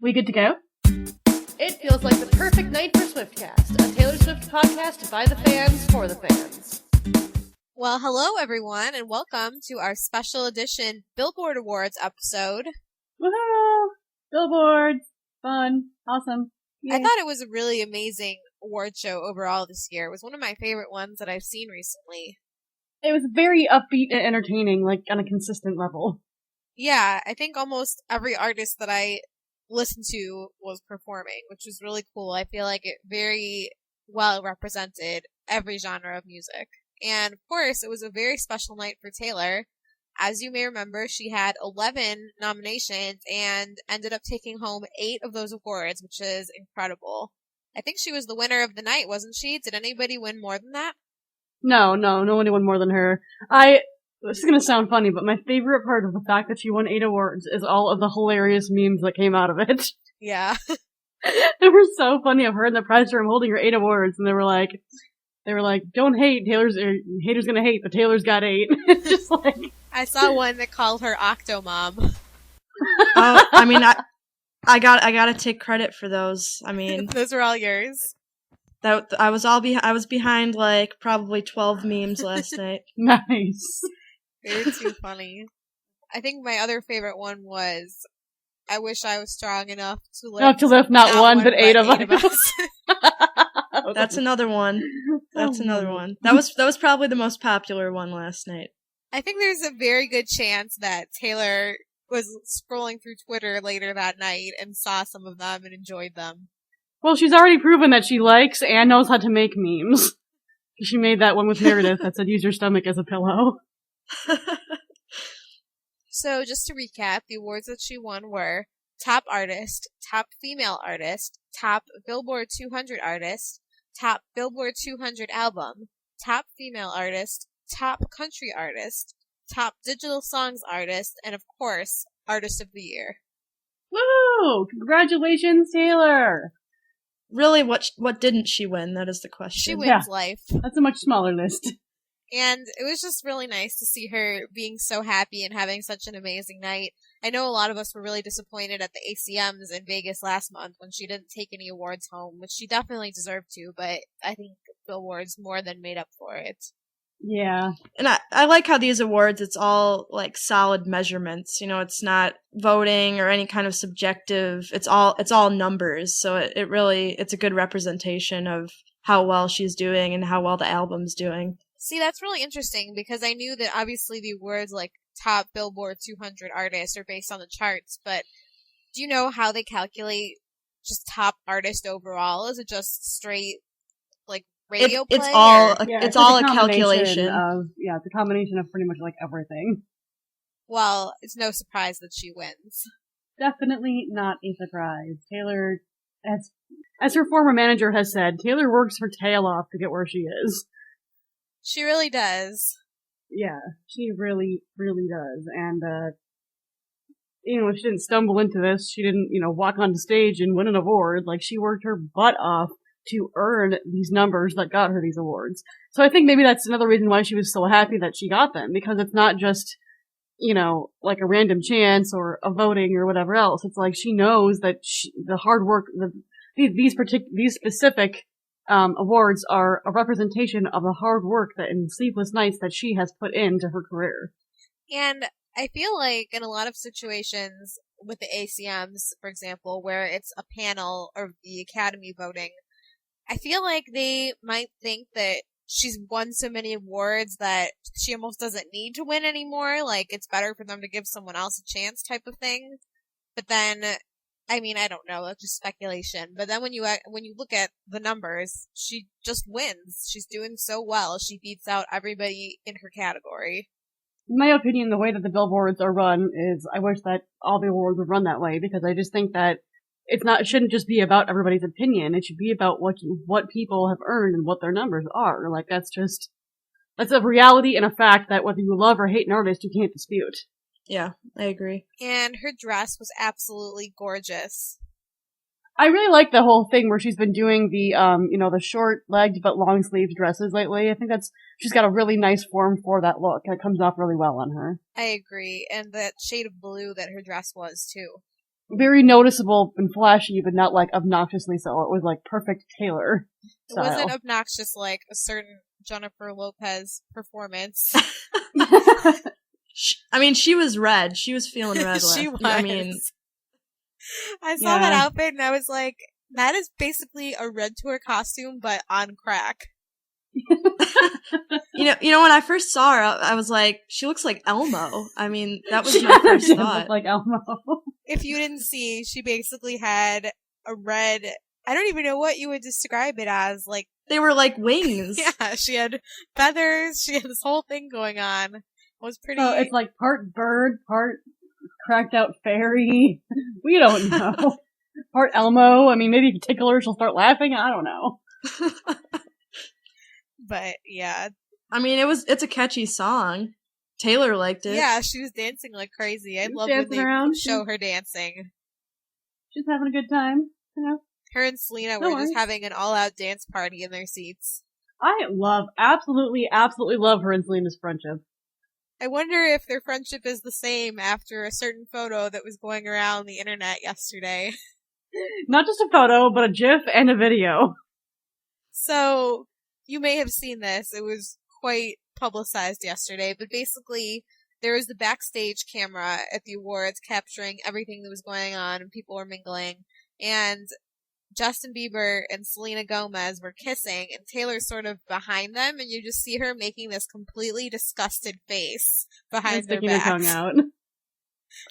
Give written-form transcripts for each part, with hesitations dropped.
We good to go? It feels like the perfect night for Swiftcast, a Taylor Swift podcast by the fans for the fans. Well, hello everyone, and welcome to our special edition Billboard Awards episode. Woohoo! Billboards! Fun. Awesome. Yay. I thought it was a really amazing award show overall this year. It was one of my favorite ones that I've seen recently. It was very upbeat and entertaining, like on a consistent level. Yeah, I think almost every artist that I listened to was performing, which was really cool. I feel like it very well represented every genre of music. And of course, it was a very special night for Taylor. As you may remember, she had 11 nominations and ended up taking home 8 of those awards, which is incredible. I think she was the winner of the night, wasn't she? Did anybody win more than that? No one won more than her. This is gonna sound funny, but my favorite part of the fact that she won 8 awards is all of the hilarious memes that came out of it. Yeah. They were so funny of her in the press room holding her 8 awards, and they were like, don't hate, haters gonna hate, but Taylor's got 8. It's just like... I saw one that called her Octomom. I mean, I gotta take credit for those. I mean, those were all yours. I was behind like probably 12 memes last night. Nice. They're too funny. I think my other favorite one was, I wish I was strong enough to lift not one, but 8 of us. That's another one. That's another one. That was probably the most popular one last night. I think there's a very good chance that Taylor was scrolling through Twitter later that night and saw some of them and enjoyed them. Well, she's already proven that she likes and knows how to make memes. She made that one with Meredith that said use your stomach as a pillow. So, just to recap, the awards that she won were Top Artist, Top Female Artist, Top Billboard 200 Artist, Top Billboard 200 Album, Top Female Artist, Top Country Artist, Top Digital Songs Artist, and of course, Artist of the Year. Woo! Congratulations, Taylor! Really, what didn't she win? That is the question. She wins life. That's a much smaller list. And it was just really nice to see her being so happy and having such an amazing night. I know a lot of us were really disappointed at the ACMs in Vegas last month when she didn't take any awards home, which she definitely deserved to, but I think Billboards more than made up for it. Yeah. And I like how these awards, it's all like solid measurements. You know, it's not voting or any kind of subjective. It's all numbers. So it's a good representation of how well she's doing and how well the album's doing. See, that's really interesting because I knew that obviously the awards like Top Billboard 200 Artists are based on the charts, but do you know how they calculate just top artist overall? Is it just straight like radio play? It's all a calculation. It's a combination of pretty much like everything. Well, it's no surprise that she wins. Definitely not a surprise. Taylor, as her former manager has said, Taylor works her tail off to get where she is. She really does. Yeah, she really, really does. And, she didn't stumble into this. She didn't, walk onto stage and win an award. Like, she worked her butt off to earn these numbers that got her these awards. So I think maybe that's another reason why she was so happy that she got them, because it's not just, like a random chance or a voting or whatever else. It's like she knows that the hard work, these specific awards are a representation of the hard work and sleepless nights that she has put into her career. And I feel like in a lot of situations with the ACMs, for example, where it's a panel or the Academy voting, I feel like they might think that she's won so many awards that she almost doesn't need to win anymore. Like, it's better for them to give someone else a chance type of thing. But then, I mean, I don't know, that's just speculation. But then when you look at the numbers, she just wins. She's doing so well. She beats out everybody in her category. In my opinion, the way that the Billboards are run is, I wish that all the awards would run that way, because I just think that it shouldn't just be about everybody's opinion. It should be about what people have earned and what their numbers are. Like, that's a reality and a fact that whether you love or hate an artist, you can't dispute. Yeah, I agree. And her dress was absolutely gorgeous. I really like the whole thing where she's been doing the, the short-legged but long-sleeved dresses lately. I think she's got a really nice form for that look. It comes off really well on her. I agree. And that shade of blue that her dress was, too. very noticeable and flashy, but not like obnoxiously so. It was like perfect Taylor It style. wasn't obnoxious like a certain Jennifer Lopez performance. I mean, she was red. She was feeling red. She left. was. I mean, I saw that outfit and I was like, that is basically a Red Tour costume, but on crack. you know, when I first saw her, I was like, she looks like Elmo. I mean, that was my first thought. Like Elmo. If you didn't see, she basically had a red, I don't even know what you would describe it as, like. They were like wings. Yeah, she had feathers, she had this whole thing going on. It was pretty. Oh, it's like part bird, part cracked out fairy. We don't know. Part Elmo. I mean, maybe if you tickle her, she'll start laughing. I don't know. But yeah, I mean, it's a catchy song. Taylor liked it. Yeah, she was dancing like crazy. I love when they show her dancing. She's having a good time. You know? Her and Selena were just having an all-out dance party in their seats. I absolutely love her and Selena's friendship. I wonder if their friendship is the same after a certain photo that was going around the internet yesterday. Not just a photo, but a GIF and a video. So, you may have seen this. It was quite publicized yesterday, but basically, there was the backstage camera at the awards capturing everything that was going on and people were mingling, and Justin Bieber and Selena Gomez were kissing, and Taylor's sort of behind them, and you just see her making this completely disgusted face behind their backs. Sticking her tongue out.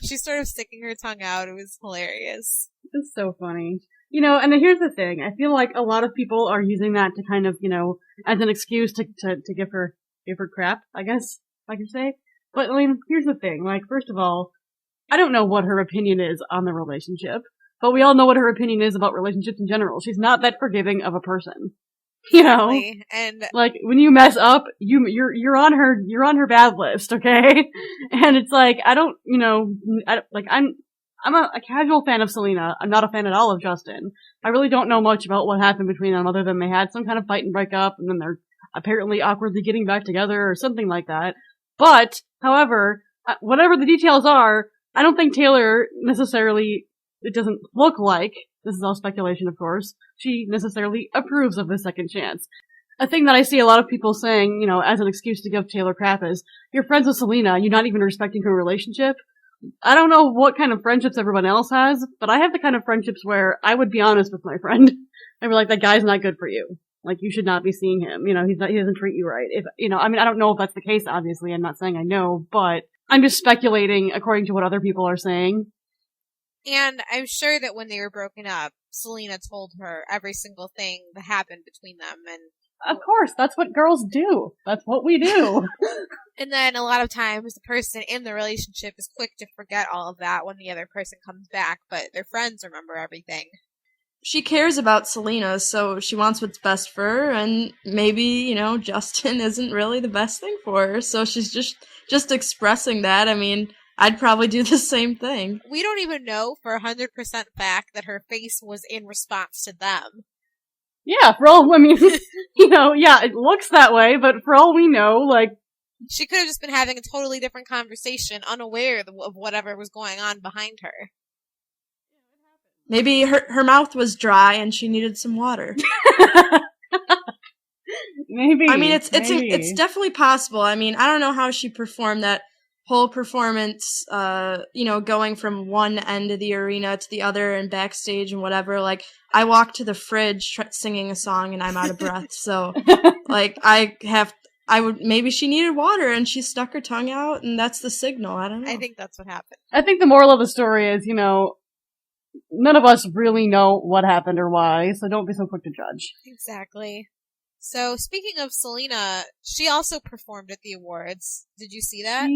She's sort of sticking her tongue out. It was hilarious. It's so funny. You know, and here's the thing. I feel like a lot of people are using that to kind of, you know, as an excuse to give her crap, I guess I could say. But, I mean, here's the thing. Like, first of all, I don't know what her opinion is on the relationship, but we all know what her opinion is about relationships in general. She's not that forgiving of a person. You know? And like, when you mess up, you're on her bad list, okay? And it's like, I don't, you know, I'm a casual fan of Selena. I'm not a fan at all of Justin. I really don't know much about what happened between them other than they had some kind of fight and break up, and then they're apparently awkwardly getting back together or something like that. But, however, whatever the details are, I don't think Taylor necessarily, it doesn't look like, this is all speculation of course, she necessarily approves of the second chance. A thing that I see a lot of people saying, you know, as an excuse to give Taylor crap is, you're friends with Selena, you're not even respecting her relationship. I don't know what kind of friendships everyone else has, but I have the kind of friendships where I would be honest with my friend. I'd be like, that guy's not good for you. Like, you should not be seeing him. You know, he doesn't treat you right. If, you know, I mean, I don't know if that's the case, obviously. I'm not saying I know, but I'm just speculating according to what other people are saying. And I'm sure that when they were broken up, Selena told her every single thing that happened between them, and of course, that's what girls do. That's what we do. And then a lot of times the person in the relationship is quick to forget all of that when the other person comes back, but their friends remember everything. She cares about Selena, so she wants what's best for her, and maybe, you know, Justin isn't really the best thing for her, so she's just expressing that. I mean, I'd probably do the same thing. We don't even know for 100% fact that her face was in response to them. Yeah, for all, I mean, you know, yeah, it looks that way, but for all we know, like, she could have just been having a totally different conversation, unaware of whatever was going on behind her. Maybe her mouth was dry and she needed some water. Maybe. I mean, it's definitely possible. I mean, I don't know how she performed that whole performance, you know, going from one end of the arena to the other and backstage and whatever. Like, I walked to the fridge singing a song and I'm out of breath. So, like, maybe she needed water and she stuck her tongue out and that's the signal. I don't know. I think that's what happened. I think the moral of the story is, you know, none of us really know what happened or why, so don't be so quick to judge. Exactly. So, speaking of Selena, she also performed at the awards. Did you see that?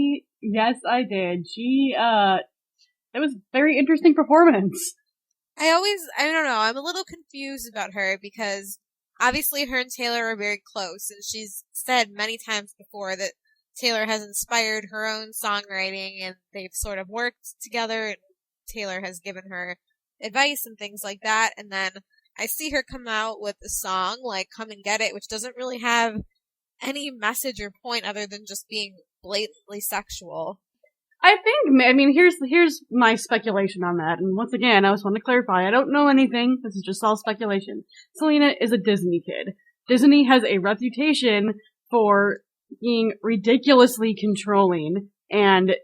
Yes, I did. It was a very interesting performance. I don't know, I'm a little confused about her because obviously her and Taylor are very close, and she's said many times before that Taylor has inspired her own songwriting, and they've sort of worked together, and Taylor has given her advice and things like that, and then I see her come out with a song like Come and Get It, which doesn't really have any message or point other than just being blatantly sexual. I mean, here's my speculation on that. And once again, I just want to clarify, I don't know anything. This is just all speculation. Selena is a Disney kid. Disney has a reputation for being ridiculously controlling and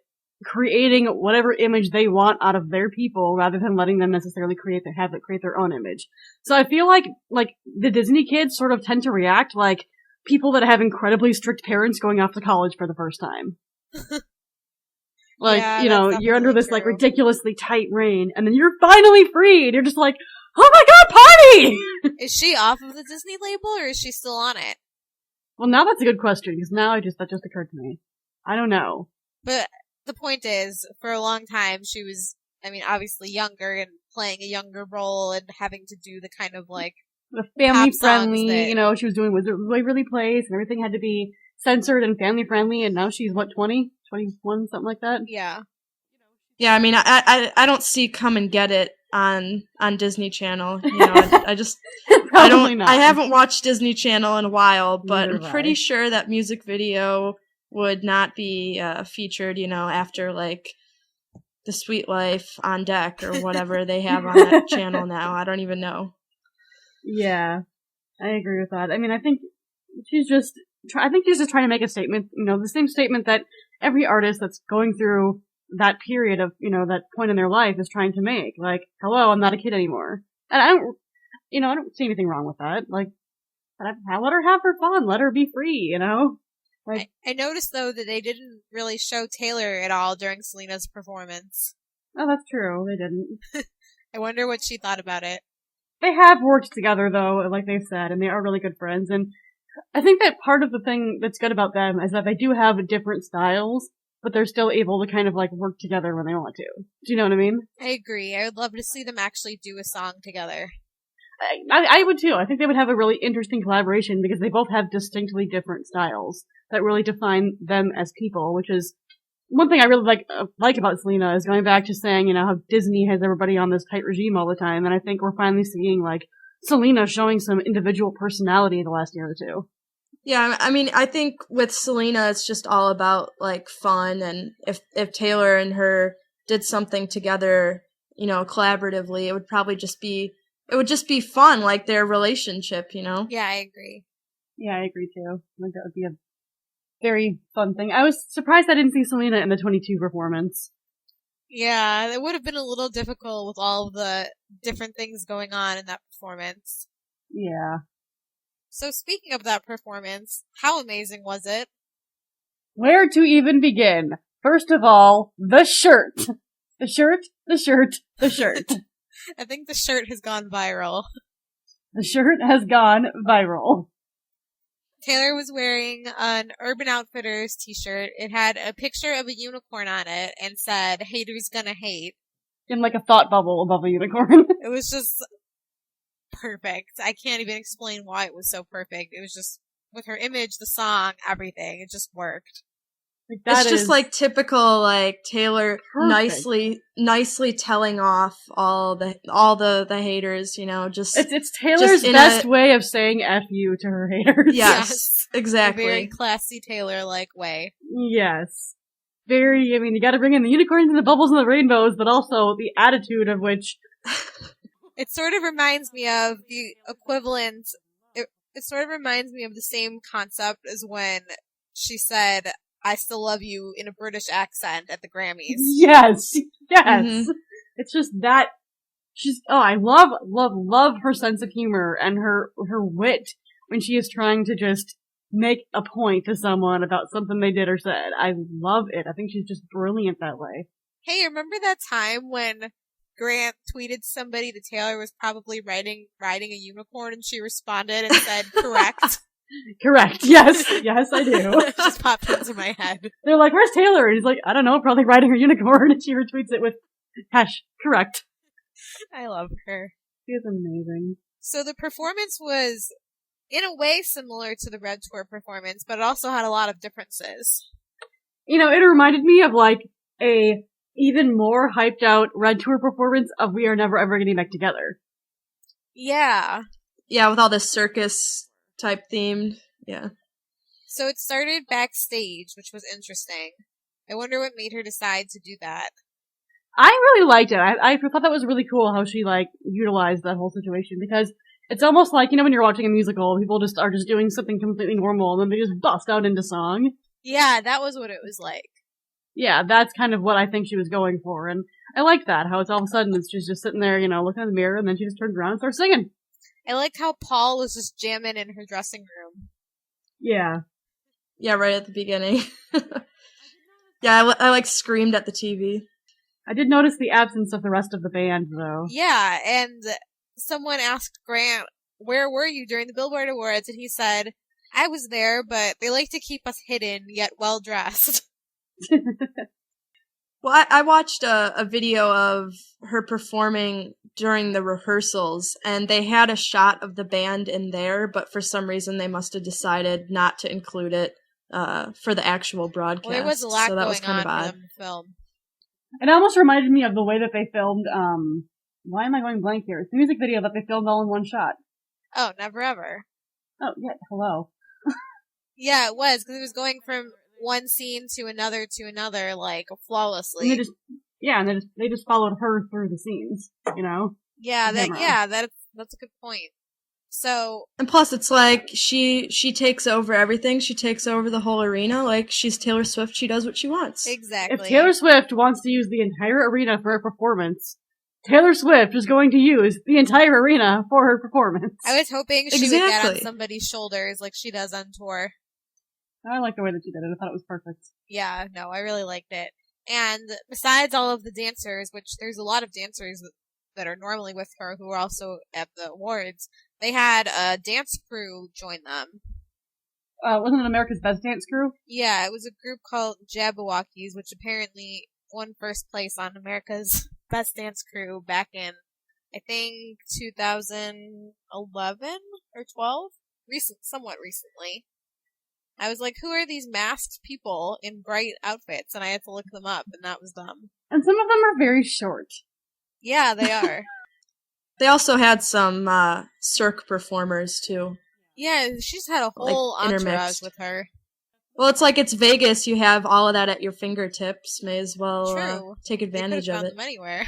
creating whatever image they want out of their people rather than letting them necessarily create their own image. So I feel like the Disney kids sort of tend to react like people that have incredibly strict parents going off to college for the first time. Like, Yeah, you're under this, true. like, ridiculously tight rein, and then you're finally free, and you're just like, oh my god, party! Is she off of the Disney label, or is she still on it? Well, now that's a good question, because now that just occurred to me. I don't know. But the point is, for a long time, she was, I mean, obviously younger and playing a younger role and having to do the kind of, like, The family pop songs friendly, that- she was doing Waverly Place, and everything had to be censored and family friendly, and now she's, 20? 21, something like that? Yeah. Yeah, I mean, I don't see Come and Get It on Disney Channel. I just Probably not. I haven't watched Disney Channel in a while, but Neither I'm have pretty I. sure that music video would not be featured, after like The Sweet Life on Deck or whatever they have on that channel now. I don't even know. Yeah, I agree with that. I mean, I think she's just trying to make a statement, the same statement that every artist that's going through that period of, that point in their life is trying to make. Like, hello, I'm not a kid anymore. And I don't see anything wrong with that. Like, let her have her fun. Let her be free, Like, I noticed, though, that they didn't really show Taylor at all during Selena's performance. oh, that's true. They didn't. I wonder what she thought about it. They have worked together, though, like they've said, and they are really good friends. And I think that part of the thing that's good about them is that they do have different styles, but they're still able to kind of, work together when they want to. Do you know what I mean? I agree. I would love to see them actually do a song together. I would too. I think they would have a really interesting collaboration because they both have distinctly different styles that really define them as people, which is one thing I really like about Selena is going back to saying, how Disney has everybody on this tight regime all the time. And I think we're finally seeing, Selena showing some individual personality the last year or two. Yeah, I mean, I think with Selena, it's just all about, fun, and if Taylor and her did something together, collaboratively, it would probably just be fun, like their relationship, Yeah, I agree. Yeah, I agree too. I think that would be a very fun thing. I was surprised I didn't see Selena in the 22 performance. Yeah, it would have been a little difficult with all of the different things going on in that performance. Yeah. So speaking of that performance, how amazing was it? Where to even begin? First of all, the shirt. The shirt, the shirt, the shirt. I think the shirt has gone viral. The shirt has gone viral. Taylor was wearing an Urban Outfitters t-shirt. It had a picture of a unicorn on it and said, "Haters gonna hate." In a thought bubble above a unicorn. It was just perfect. I can't even explain why it was so perfect. It was just, with her image, the song, everything, it just worked. It's just typical Taylor perfect. nicely telling off all the haters, just it's Taylor's just best way of saying F you to her haters. Yes, exactly. A very classy Taylor-like way. Yes. You gotta bring in the unicorns and the bubbles and the rainbows, but also the attitude of which... It sort of reminds me of the equivalent, it sort of reminds me of the same concept as when she said, "I still love you" in a British accent at the Grammys. Yes! Yes! Mm-hmm. It's just that... I love her sense of humor and her wit when she is trying to just make a point to someone about something they did or said. I love it. I think she's just brilliant that way. Hey, remember that time when Grant tweeted somebody that Taylor was probably riding a unicorn and she responded and said, "Correct"? Correct. Yes. Yes, I do. It just popped into my head. They're like, "Where's Taylor?" And he's like, "I don't know, probably riding her unicorn." And she retweets it with correct. I love her. She is amazing. So the performance was, in a way, similar to the Red Tour performance, but it also had a lot of differences. It reminded me of a even more hyped out Red Tour performance of We Are Never Ever Getting Back Together. Yeah. Yeah, with all this circus type themed. Yeah. So it started backstage, which was interesting. I wonder what made her decide to do that. I really liked it. I thought that was really cool how she, like, utilized that whole situation, because it's almost like, you know, when you're watching a musical, people just are just doing something completely normal, and then they just bust out into song. Yeah, that was what it was like. Yeah, that's kind of what I think she was going for, and I like that, how it's all of a sudden she's just sitting there, you know, looking in the mirror, and then she just turns around and starts singing. I liked how Paul was just jamming in her dressing room. Yeah. Yeah, right at the beginning. Yeah, I like screamed at the TV. I did notice the absence of the rest of the band, though. Yeah, and someone asked Grant, where were you during the Billboard Awards? And he said, I was there, but they like to keep us hidden, yet well-dressed. Well, I watched a video of her performing during the rehearsals, and they had a shot of the band in there, but for some reason they must have decided not to include it for the actual broadcast. Well, there was a lot so that going was kind on of odd. for them to film. It almost reminded me of the way that they filmed, why am I going blank here? It's the music video that they filmed all in one shot. Oh, Never Ever. Oh, yeah, hello. Yeah, it was, because it was going from one scene to another, like, flawlessly. And they just followed her through the scenes, you know? That's a good point. So, and plus, it's like she takes over everything. She takes over the whole arena. Like, she's Taylor Swift. She does what she wants. exactly. If Taylor Swift wants to use the entire arena for her performance, Taylor Swift is going to use the entire arena for her performance. I was hoping she would get on Exactly. somebody's shoulders like she does on tour. I like the way that she did it. I thought it was perfect. Yeah, no, I really liked it. And besides all of the dancers, which there's a lot of dancers that are normally with her who are also at the awards, they had a dance crew join them. Wasn't it America's Best Dance Crew? Yeah, it was a group called Jabberwockies, which apparently won first place on America's Best Dance Crew back in, I think, 2011 or 12? Somewhat recently. I was like, who are these masked people in bright outfits? And I had to look them up, and that was them. And some of them are very short. Yeah, they are. They also had some Cirque performers, too. Yeah, she's had a whole Like, entourage intermixed. with her. Well, it's like it's Vegas. You have all of that at your fingertips. May as well True. take advantage They could have of found it. them anywhere.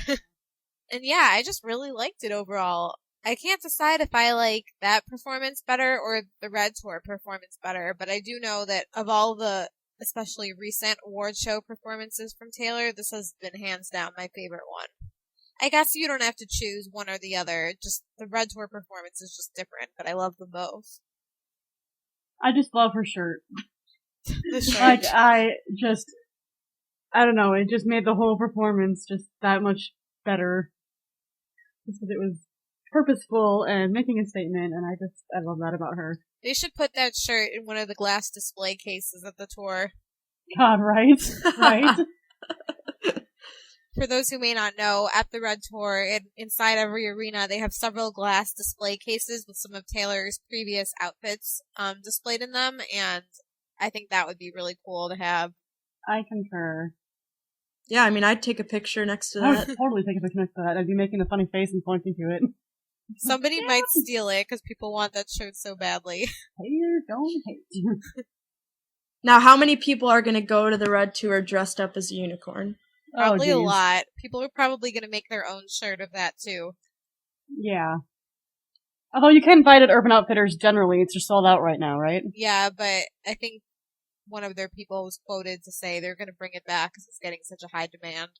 And yeah, I just really liked it overall. I can't decide if I like that performance better or the Red Tour performance better, but I do know that of all the, especially recent award show performances from Taylor, this has been hands down my favorite one. I guess you don't have to choose one or the other, just the Red Tour performance is just different, but I love them both. I just love her shirt. The shirt. Like, I don't know, it just made the whole performance just that much better. Just because it was purposeful and making a statement, and I love that about her. They should put that shirt in one of the glass display cases at the tour. God, right? Right? For those who may not know, at the Red Tour, inside every arena, they have several glass display cases with some of Taylor's previous outfits displayed in them, and I think that would be really cool to have. I concur. Yeah, I mean, I'd take a picture next to I would that. totally take a picture next to that. I'd be making a funny face and pointing to it. Somebody might steal it because people want that shirt so badly. Hater, don't hate. Now, how many people are going to go to the Red Tour dressed up as a unicorn? Probably a geez. lot. People are probably going to make their own shirt of that too. Yeah. Although you can buy it at Urban Outfitters generally, it's just sold out right now, right? Yeah, but I think one of their people was quoted to say they're going to bring it back because it's getting such a high demand.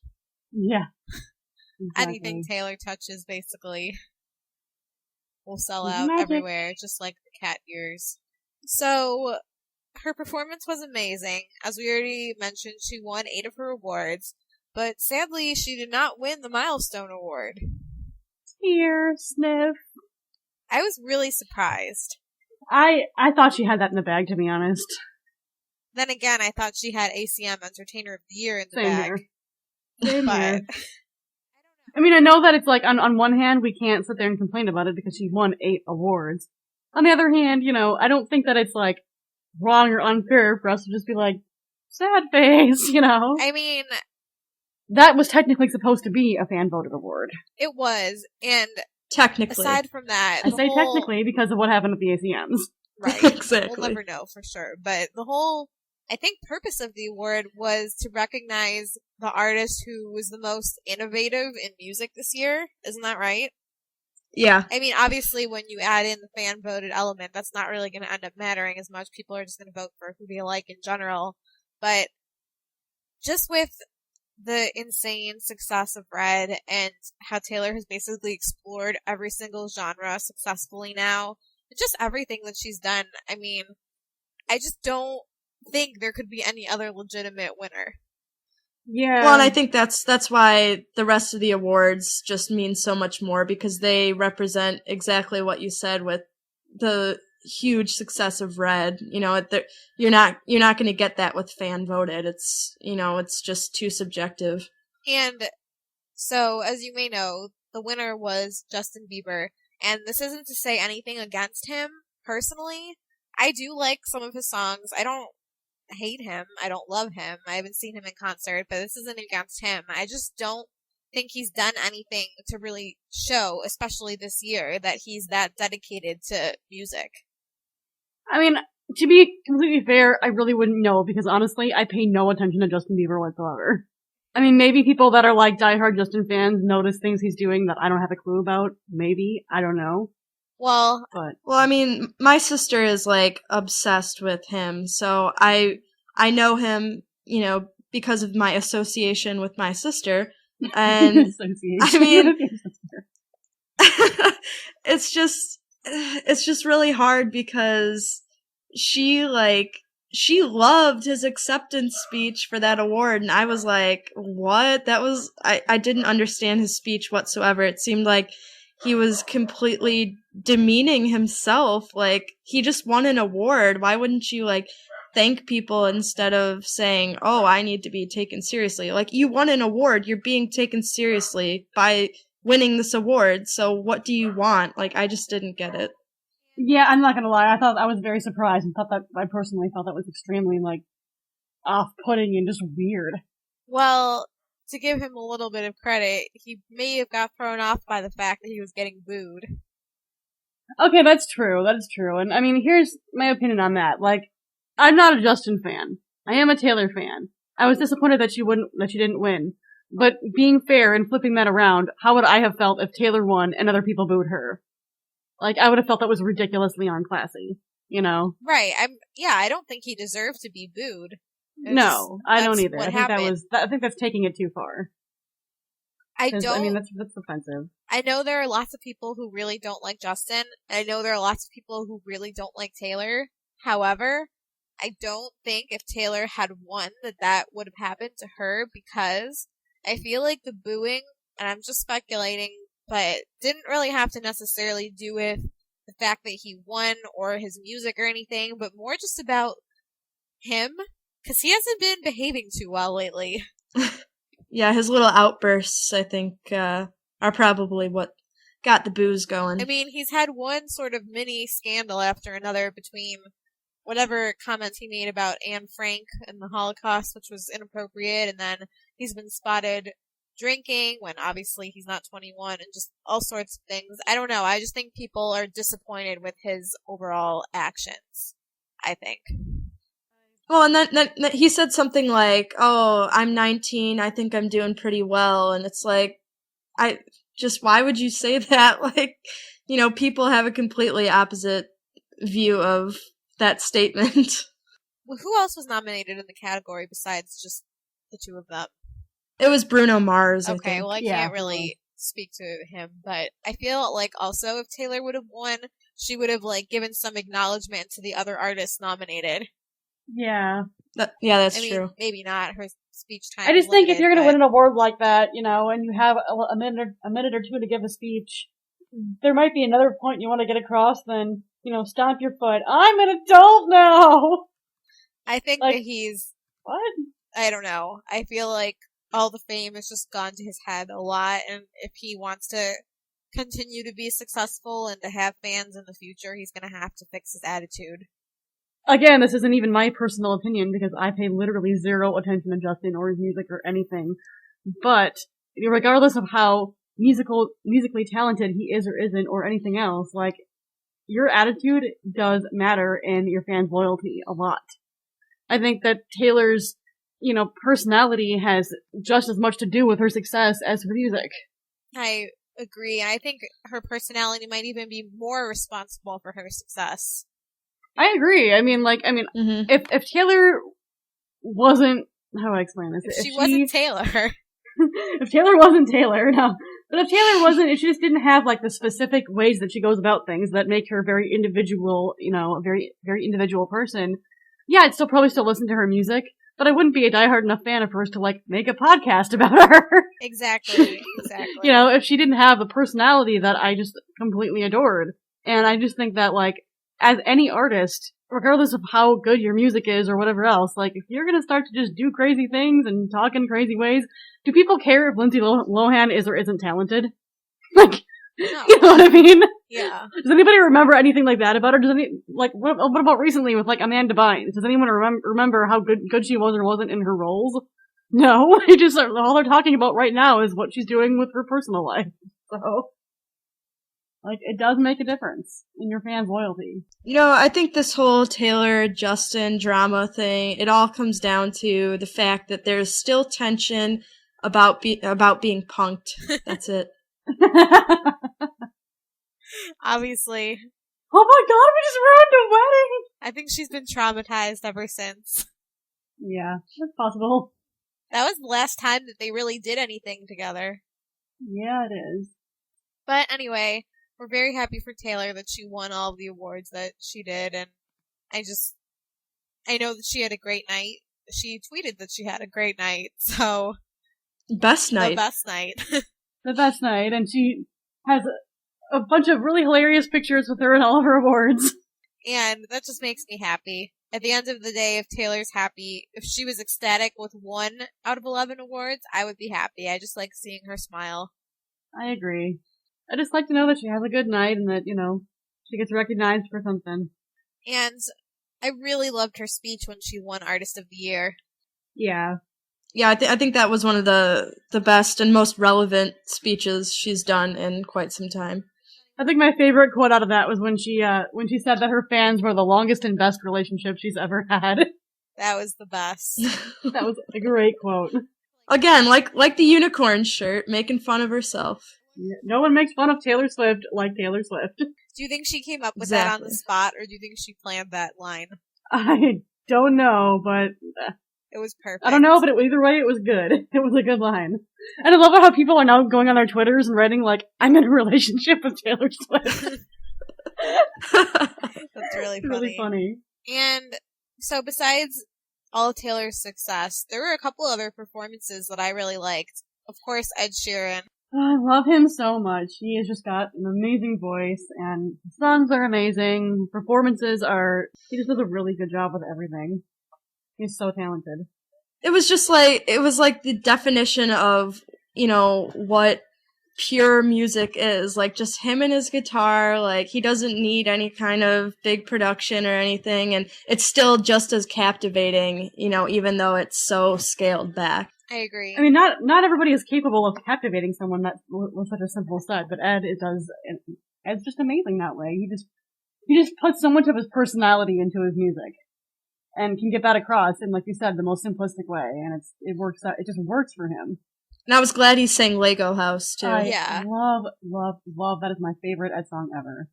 Yeah. Exactly. Anything Taylor touches, basically, will sell It's out magic. everywhere, just like the cat ears. So, her performance was amazing. As we already mentioned, she won 8 of her awards, but sadly, she did not win the Milestone Award. Here, sniff. I was really surprised. I thought she had that in the bag, to be honest. Then again, I thought she had ACM Entertainer of the Year in the Same bag. here. Same But here. I mean, I know that it's like, on one hand, we can't sit there and complain about it because she won 8 awards. On the other hand, you know, I don't think that it's like wrong or unfair for us to just be like, sad face, you know? I mean, That was technically supposed to be a fan voted award. it was, and Technically. aside from that, I the say whole- technically because of what happened at the ACMs. right? Exactly. We'll never know for sure, but the whole I think purpose of the award was to recognize the artist who was the most innovative in music this year. Isn't that right? Yeah. I mean, obviously, when you add in the fan voted element, that's not really going to end up mattering as much. People are just going to vote for who they like in general. But just with the insane success of Red and how Taylor has basically explored every single genre successfully now, just everything that she's done, I mean, I just don't think there could be any other legitimate winner. Yeah. Well, and I think that's why the rest of the awards just mean so much more, because they represent exactly what you said with the huge success of Red. You know, you're not going to get that with fan voted. It's, you know, it's just too subjective. And so, as you may know, the winner was Justin Bieber, and this isn't to say anything against him personally. I do like some of his songs. I don't hate him. I don't love him. I haven't seen him in concert, but this isn't against him. I just don't think he's done anything to really show, especially this year, that he's that dedicated to music. I mean, to be completely fair, I really wouldn't know, because honestly, I pay no attention to Justin Bieber whatsoever. I mean, maybe people that are like diehard Justin fans notice things he's doing that I don't have a clue about. Maybe. I don't know. Well, I mean, my sister is like obsessed with him, so I know him, you know, because of my association with my sister, and I mean, it's just really hard because she loved his acceptance speech for that award, and I was like, what? I didn't understand his speech whatsoever. It seemed like he was completely demeaning himself. Like, he just won an award. Why wouldn't you, like, thank people instead of saying, oh, I need to be taken seriously? Like, you won an award. You're being taken seriously by winning this award. So what do you want? Like, I just didn't get it. Yeah, I'm not gonna lie. I was very surprised and I personally thought that was extremely, like, off-putting and just weird. well, to give him a little bit of credit, he may have got thrown off by the fact that he was getting booed. Okay, that's true. That is true. And I mean, here's my opinion on that. Like, I'm not a Justin fan. I am a Taylor fan. I was disappointed that she didn't win. But being fair and flipping that around, how would I have felt if Taylor won and other people booed her? Like, I would have felt that was ridiculously unclassy, you know? Right. I don't think he deserved to be booed. No, I don't either. I happened. think that's taking it too far. I mean, that's offensive. I know there are lots of people who really don't like Justin. I know there are lots of people who really don't like Taylor. However, I don't think if Taylor had won that would have happened to her, because I feel like the booing, and I'm just speculating, but didn't really have to necessarily do with the fact that he won or his music or anything, but more just about him, because he hasn't been behaving too well lately. Yeah, his little outbursts, I think, are probably what got the boos going. I mean, he's had one sort of mini scandal after another between whatever comments he made about Anne Frank and the Holocaust, which was inappropriate, and then he's been spotted drinking when obviously he's not 21, and just all sorts of things. I don't know. I just think people are disappointed with his overall actions, I think. Well, and then he said something like, oh, I'm 19, I think I'm doing pretty well, and it's like, why would you say that? Like, you know, people have a completely opposite view of that statement. Well, who else was nominated in the category besides just the two of them? It was Bruno Mars, Okay, I think. well, I can't really speak to him, but I feel like also if Taylor would have won, she would have, like, given some acknowledgement to the other artists nominated. Yeah. That's true. true. Maybe not. Her speech time. I just think if you're going to win an award like that, you know, and you have a minute or two to give a speech, there might be another point you want to get across. Then, you know, stomp your foot. I'm an adult now. I think that he's what? I don't know. I feel like all the fame has just gone to his head a lot, and if he wants to continue to be successful and to have fans in the future, he's going to have to fix his attitude. Again, this isn't even my personal opinion because I pay literally zero attention to Justin or his music or anything. But regardless of how musically talented he is or isn't or anything else, like, your attitude does matter in your fans' loyalty a lot. I think that Taylor's, personality has just as much to do with her success as her music. I agree. I think her personality might even be more responsible for her success. I agree. If Taylor wasn't, how do I explain this? If she wasn't Taylor. If Taylor wasn't Taylor, no. But if Taylor wasn't, if she just didn't have, the specific ways that she goes about things that make her very individual, a very, very individual person, yeah, I'd probably still listen to her music, but I wouldn't be a diehard enough fan of hers to, make a podcast about her. Exactly. If she didn't have the personality that I just completely adored. And I just think that, as any artist, regardless of how good your music is or whatever else, if you're gonna start to just do crazy things and talk in crazy ways, do people care if Lindsay Lohan is or isn't talented? No. You know what I mean? Yeah. Does anybody remember anything like that about her? What about recently with, Amanda Bynes? Does anyone remember how good she was or wasn't in her roles? No. All they're talking about right now is what she's doing with her personal life. So, it does make a difference in your fans' loyalty. I think this whole Taylor-Justin drama thing, it all comes down to the fact that there's still tension about being punked. That's it. Obviously. Oh my god, we just ruined a wedding! I think she's been traumatized ever since. Yeah, that's possible. That was the last time that they really did anything together. Yeah, it is. But anyway, we're very happy for Taylor that she won all of the awards that she did, and I know that she had a great night. She tweeted that she had a great night, so... Best night. The best night. The best night, and she has a bunch of really hilarious pictures with her and all of her awards. And that just makes me happy. At the end of the day, if Taylor's happy, if she was ecstatic with 1 out of 11 awards, I would be happy. I just like seeing her smile. I agree. I just like to know that she has a good night and that, she gets recognized for something. And I really loved her speech when she won Artist of the Year. Yeah. Yeah, I think that was one of the best and most relevant speeches she's done in quite some time. I think my favorite quote out of that was when she said that her fans were the longest and best relationship she's ever had. That was the best. That was a great quote. Again, like the unicorn shirt, making fun of herself. Yeah, no one makes fun of Taylor Swift like Taylor Swift. Do you think she came up with that on the spot, or do you think she planned that line? I don't know, but... It was perfect. I don't know, but either way, it was good. It was a good line. And I love how people are now going on their Twitters and writing, I'm in a relationship with Taylor Swift. That's really funny. Really funny. And so besides all of Taylor's success, there were a couple other performances that I really liked. Of course, Ed Sheeran. I love him so much. He has just got an amazing voice, and his songs are amazing. He just does a really good job with everything. He's so talented. It was the definition of, what pure music is. Just him and his guitar, he doesn't need any kind of big production or anything, and it's still just as captivating, even though it's so scaled back. I agree. I mean, not everybody is capable of captivating someone with such a simple set, but Ed's just amazing that way. He just puts so much of his personality into his music. And can get that across in, like you said, the most simplistic way, and it works out. It just works for him. And I was glad he sang Lego House too. Yeah. Love. That is my favorite Ed song ever.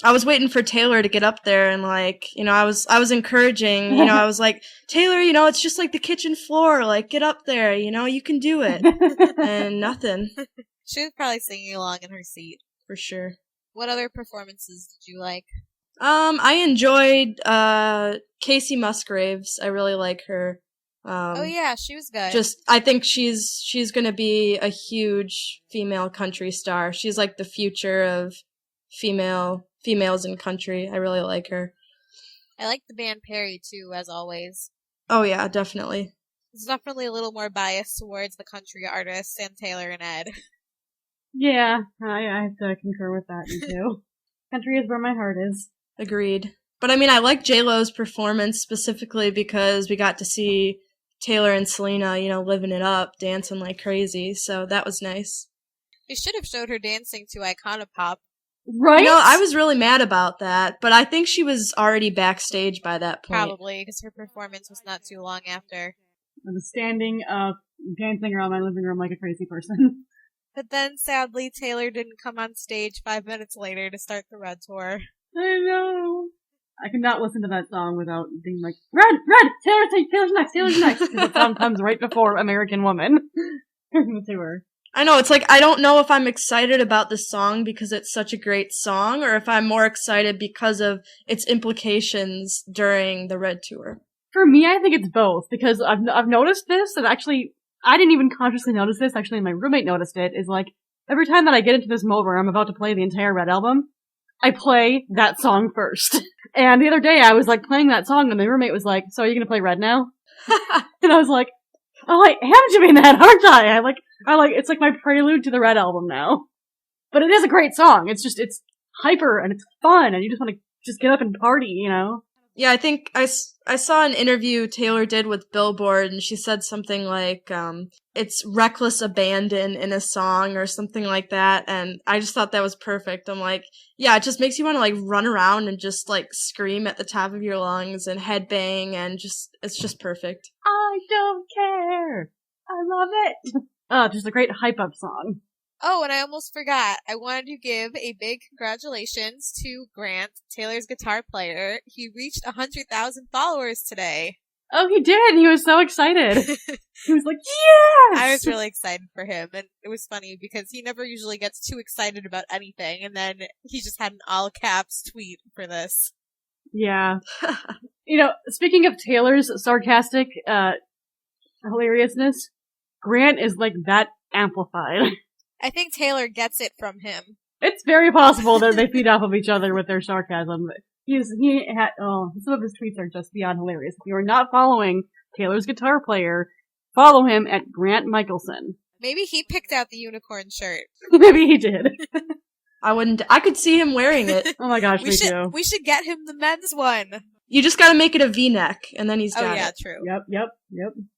I was waiting for Taylor to get up there and I was encouraging, I was like, Taylor, it's just like the kitchen floor, get up there, you can do it. And nothing. She was probably singing along in her seat. For sure. What other performances did you like? I enjoyed Casey Musgraves. I really like her. Oh yeah, she was good. I think she's gonna be a huge female country star. She's the future of females in country. I really like her. I like the band Perry too, as always. Oh yeah, definitely. It's definitely a little more biased towards the country artists and Taylor and Ed. Yeah, I have to concur with that too. Country is where my heart is. Agreed. But I like J-Lo's performance specifically because we got to see Taylor and Selena, living it up, dancing like crazy, so that was nice. They should have showed her dancing to Iconopop Right? I was really mad about that, but I think she was already backstage by that point. Probably, because her performance was not too long after. I was standing up, dancing around my living room like a crazy person. But then, sadly, Taylor didn't come on stage 5 minutes later to start the Red Tour. I know. I could not listen to that song without being like, Red! Taylor's next! Because the song comes right before American Woman. The tour. I know, it's like, I don't know if I'm excited about this song because it's such a great song, or if I'm more excited because of its implications during the Red Tour. For me, I think it's both, because I've noticed this, and actually, I didn't even consciously notice this, actually my roommate noticed it, is like, every time that I get into this mode where I'm about to play the entire Red album, I play that song first. And the other day I was like playing that song and my roommate was like, so are you gonna play Red now? And I was like, oh, I am doing that, aren't I? I like, it's like my prelude to the Red album now. But it is a great song. It's hyper and it's fun and you just want to just get up and party, you know? Yeah, I think I saw an interview Taylor did with Billboard, and she said something like, it's reckless abandon in a song or something like that, and I just thought that was perfect. I'm like, yeah, it just makes you want to, like, run around and just, like, scream at the top of your lungs and headbang, and it's just perfect. I don't care! I love it! Just a great hype-up song. Oh, and I almost forgot. I wanted to give a big congratulations to Grant, Taylor's guitar player. He reached 100,000 followers today. Oh, he did! He was so excited! He was like, yes! I was really excited for him, and it was funny because he never usually gets too excited about anything, and then he just had an all-caps tweet for this. Yeah. You know, speaking of Taylor's sarcastic, hilariousness, Grant is like that amplified. I think Taylor gets it from him. It's very possible that they feed off of each other with their sarcasm. Some of his tweets are just beyond hilarious. If you are not following Taylor's guitar player, follow him at Grant Michelson. Maybe he picked out the unicorn shirt. Maybe he did. I could see him wearing it. Oh my gosh, me too. We should get him the men's one. You just gotta make it a V-neck, and then he's got it. Oh yeah, true. Yep.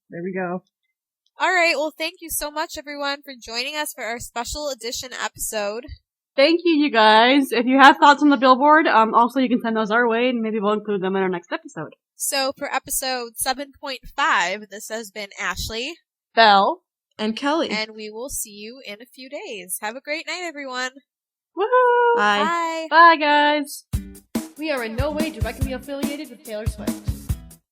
There we go. Alright, well thank you so much everyone for joining us for our special edition episode. Thank you, you guys. If you have thoughts on the Billboard, also you can send those our way, and maybe we'll include them in our next episode. So for episode 7.5, this has been Ashley, Belle, and Kelly. and we will see you in a few days. Have a great night, everyone. Woohoo! Bye. Bye, guys. We are in no way directly affiliated with Taylor Swift.